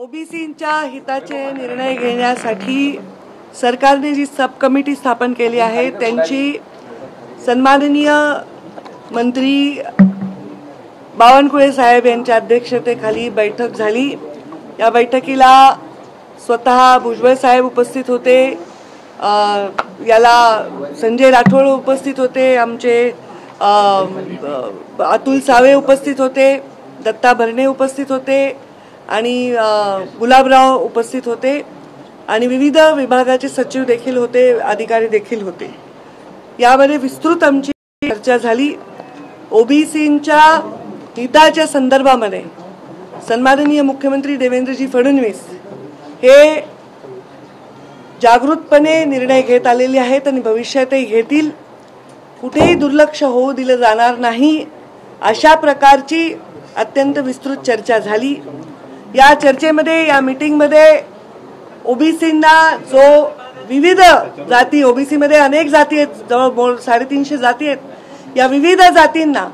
ओबीसींच्या हिताचे निर्णय घेण्यासाठी सरकारने जी सब कमिटी स्थापन केली आहे त्यांची सन्माननीय मंत्री बावनकुळे साहेब यांच्या अध्यक्षतेखाली बैठक झाली। या बैठकीला स्वतः भुजबळ साहेब उपस्थित होते, याला संजय राठोड उपस्थित होते, आमचे अतुल सावे उपस्थित होते, दत्ता भरणे उपस्थित होते आणि गुलाबराव उपस्थित होते आणि विविध विभागाचे सचिव देखील होते, अधिकारी देखील होते। यामध्ये विस्तृत आमची चर्चा झाली। ओबीसींच्या हिताच्या संदर्भामध्ये सन्माननीय मुख्यमंत्री देवेंद्रजी फडणवीस हे जागृतपणे निर्णय घेत आलेले आहेत आणि भविष्यातही घेतील। कुठेही दुर्लक्ष होऊ दिलं जाणार नाही अशा प्रकारची अत्यंत विस्तृत चर्चा झाली। या चर्चेमध्ये, या मीटिंगमध्ये ओबीसींना जो विविध जाती, ओबीसीमध्ये अनेक जाती आहेत, जवळ 350 जाती आहेत, या विविध जातींना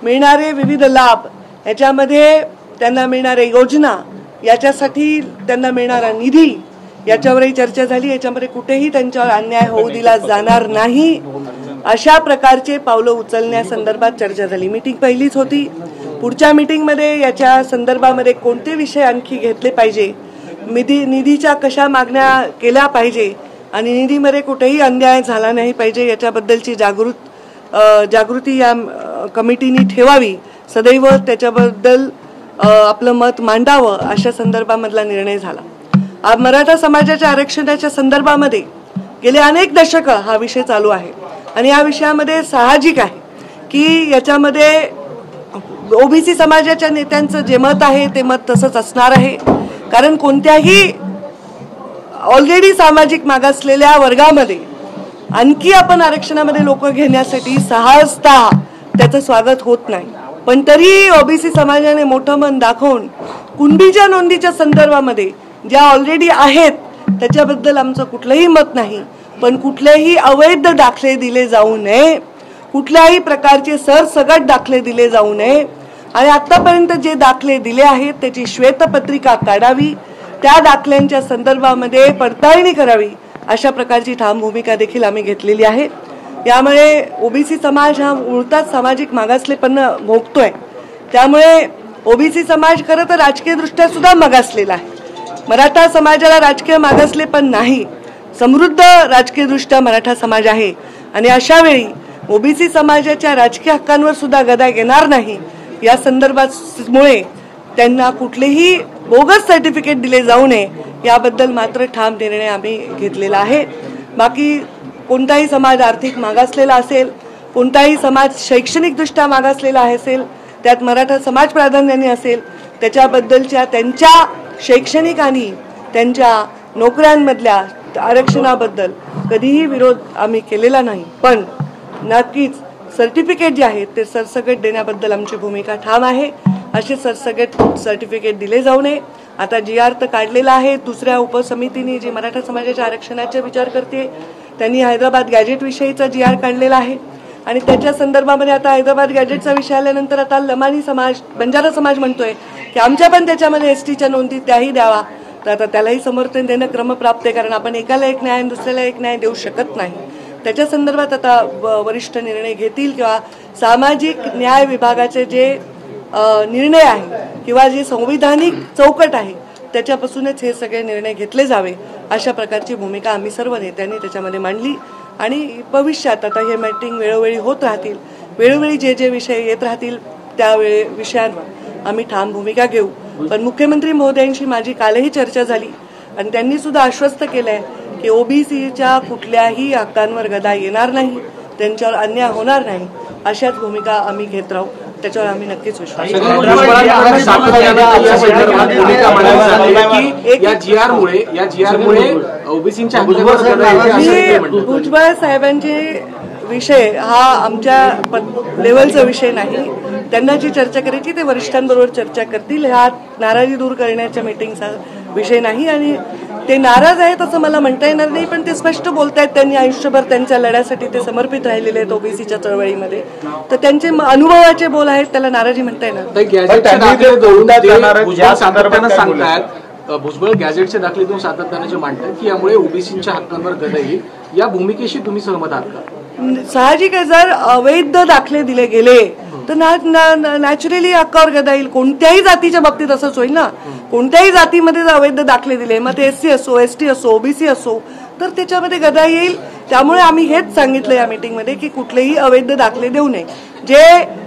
मिळणारे विविध लाभ, याच्यामध्ये त्यांना मिळणाऱ्या योजना, याच्यासाठी त्यांना मिळणारा निधी, याच्यावरही चर्चा झाली। याच्यामध्ये कुठेही त्यांच्यावर अन्याय होऊ दिला जाणार नाही अशा प्रकारचे पावलं उचलण्यासंदर्भात चर्चा झाली। मीटिंग पहिलीच होती। पुढच्या मीटिंगमध्ये याच्या संदर्भामध्ये कोणते विषय आणखी घेतले पाहिजे, निधीच्या कशा मागण्या केल्या पाहिजे आणि निधीमध्ये कुठेही अन्याय झाला नाही पाहिजे याच्याबद्दलची जागृती या कमिटीने ठेवावी, सदैव त्याच्याबद्दल आपलं मत मांडावं अशा संदर्भामधला निर्णय झाला। मराठा समाजाच्या आरक्षणाच्या संदर्भामध्ये गेले अनेक दशक हा विषय चालू आहे आणि या विषयामध्ये साहजिक आहे की याच्यामध्ये ओबीसी समाजाच्या नेत्यांचं जे मत आहे ते मत तसंच असणार आहे, कारण कोणत्याही ऑलरेडी सामाजिक मागासलेल्या वर्गामध्ये आणखी आपण आरक्षणामध्ये लोक घेण्यासाठी सहजतः त्याचं स्वागत होत नाही। पण तरी ओबीसी समाजाने मोठं मन दाखवून कुणबीच्या नोंदीच्या संदर्भामध्ये ज्या ऑलरेडी आहेत त्याच्याबद्दल आमचं कुठलंही मत नाही, पण कुठलेही अवैध दाखले दिले जाऊ नये, कुठल्याही प्रकारचे सरसगट दाखले दिले जाऊ नये आणि आतापर्यंत जे दाखले दिले आहेत त्याची श्वेतपत्रिका काढावी, त्या दाखल्यांच्या संदर्भामध्ये पडताळणी करावी अशा प्रकारची ठाम भूमिका देखील आम्ही घेतलेली आहे। यामुळे ओबीसी समाज हा मुळात सामाजिक मागासलेपणा भोगतोय, त्यामुळे ओबीसी समाज खरं तर राजकीय दृष्ट्या सुद्धा मागासलेला आहे। मराठा समाजाला राजकीय मागासलेपण नाही, समृद्ध राजकीय दृष्ट्या मराठा समाज आहे आणि अशा वेळी ओबीसी समाजाच्या राजकीय हक्कांवर सुद्धा गदा येणार नाही या संदर्भात मुळे त्यांना कुठलेही बोगस सर्टिफिकेट दिले जाऊ नये याबद्दल मात्र ठाम निर्णय आम्ही घेतलेला आहे। बाकी कोणताही समाज आर्थिक मागासलेला असेल, कोणताही समाज शैक्षणिकदृष्ट्या मागासलेला असेल, त्यात मराठा समाज प्राधान्याने असेल, त्याच्याबद्दलच्या त्यांच्या शैक्षणिक आणि त्यांच्या नोकऱ्यांमधल्या आरक्षणाबद्दल कधीही विरोध आम्ही केलेला नाही, पण नक्कीच सर्टिफिकेट जे आहेत ते सरसकट देण्याबद्दल आमची भूमिका ठाम आहे। असे सरसकट सर्टिफिकेट दिले जाऊ नये। आता GR तर काढलेला आहे, दुसऱ्या उपसमितीने जी मराठा समाजाच्या आरक्षणाचा विचार करते त्यांनी हैदराबाद गॅजेट विषयीचा GR काढलेला आहे आणि त्याच्या संदर्भामध्ये आता हैदराबाद गॅजेटचा विषय आल्यानंतर आता लमानी समाज, बंजारा समाज म्हणतोय की आमच्या पण त्याच्यामध्ये STच्या नोंदी त्याही द्यावा, तर आता त्यालाही समर्थन देणं क्रमप्राप्त आहे, कारण आपण एकाला एक न्याय आणि दुसऱ्याला एक न्याय देऊ शकत नाही। त्याच्या संदर्भात आता वरिष्ठ निर्णय घेतील किंवा सामाजिक न्याय विभागाचे जे निर्णय आहे किंवा जे संविधानिक चौकट आहे त्याच्यापासूनच हे सगळे निर्णय घेतले जावे अशा प्रकारची भूमिका आम्ही सर्व नेत्यांनी त्याच्यामध्ये मांडली आणि भविष्यात आता हे मीटिंग वेळोवेळी होत राहतील, वेळोवेळी जे जे विषय येत राहतील त्या विषयांवर आम्ही ठाम भूमिका घेऊ। पण मुख्यमंत्री महोदयांशी माझी कालही चर्चा झाली आणि त्यांनी सुद्धा आश्वस्त केलंय की ओबीसीच्या कुठल्याही हक्कांवर गदा येणार नाही, त्यांच्यावर अन्याय होणार नाही, अशाच भूमिका आम्ही घेत राहू, त्याच्यावर आम्ही नक्कीच विश्वास भुजबळ साहेबांचे विषय हा आमच्या लेवलचा विषय नाही, त्यांना जी चर्चा करायची ते वरिष्ठांबरोबर चर्चा करतील, हा नाराजी दूर करण्याच्या मीटिंगचा विषय नाही आणि ते नाराज आहेत असं मला म्हणता येणार नाही, पण ते स्पष्ट बोलतायत त्यांनी आयुष्यभर त्यांच्या लढ्यासाठी ते समर्पित राहिलेले आहेत ओबीसीच्या चळवळीमध्ये, तर त्यांचे अनुभवाचे बोल आहेत, त्याला नाराजी म्हणता येणार भुजबळ गॅझेटचे दाखले देऊन सातत्याने जे मांडतात की यामुळे ओबीसींच्या हक्कांवर गदा येईल, या भूमिकेशी तुम्ही सहमत आहात का? साहजिक आहे, जर अवैध दाखले दिले गेले तर नॅचरली हक्कावर गदा येईल. कोणत्याही जातीच्या बाबतीत असंच होईल ना. कोणत्याही जातीमध्ये जर अवैध दाखले दिले, मग ते SC असो, ST असो, OBC असो, तर त्याच्यामध्ये गदा येईल. त्यामुळे आम्ही हेच सांगितलं या मीटिंगमध्ये की कुठलेही अवैध दाखले देऊ नये. जे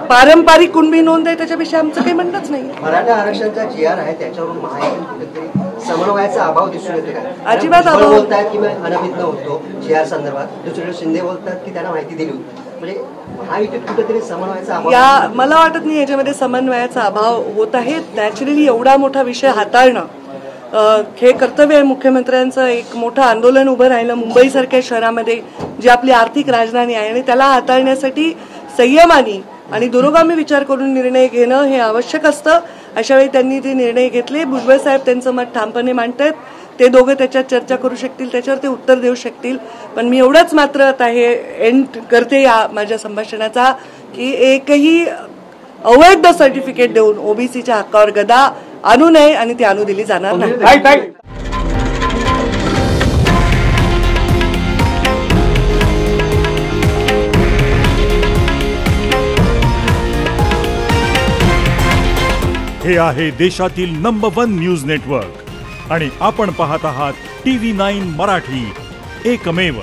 पारंपरिक कुणबी नोंद आहे त्याच्याविषयी आमचं काही म्हणणंच नाही. मराठा आरक्षणाचा GR आहे त्याच्यावरून महायुतीत समन्वयाचा अभाव दिसून येतो का? अजिबात अभाव. बोलतात की अनभिज्ञ होतो GR संदर्भात, दुसरीकडे शिंदे बोलतात की त्यांना माहिती दिली होती. म्हणजे महायुतीत कुठेतरी समन्वयाचा अभाव. मला वाटत नाही याच्यामध्ये समन्वयाचा अभाव होत आहे. नॅचरली एवढा मोठा विषय हाताळणं हे कर्तव्य आहे मुख्यमंत्र्यांचं. एक मोठं आंदोलन उभं राहिलं मुंबईसारख्या शहरामध्ये, जी आपली आर्थिक राजधानी आहे, आणि त्याला हाताळण्यासाठी संयमाने आणि दुरोगामी विचार करून निर्णय घेणं हे आवश्यक असतं. अशा वेळी त्यांनी ते निर्णय घेतले. भुजबळ साहेब त्यांचं मत ठामपणे मांडतात. ते दोघं त्याच्यात चर्चा करू शकतील, त्याच्यावर ते उत्तर देऊ शकतील. पण मी एवढंच मात्र आता हे एंड करते या माझ्या संभाषणाचा की एकही अवैध सर्टिफिकेट देऊन ओबीसीच्या हक्कावर गदा आणू नये आणि ती आणू दिली जाणार नाही. हे आहे देशातील नंबर 1 न्यूज नेटवर्क आणि आपण पाहत आहात TV9 मराठी, एकमेव.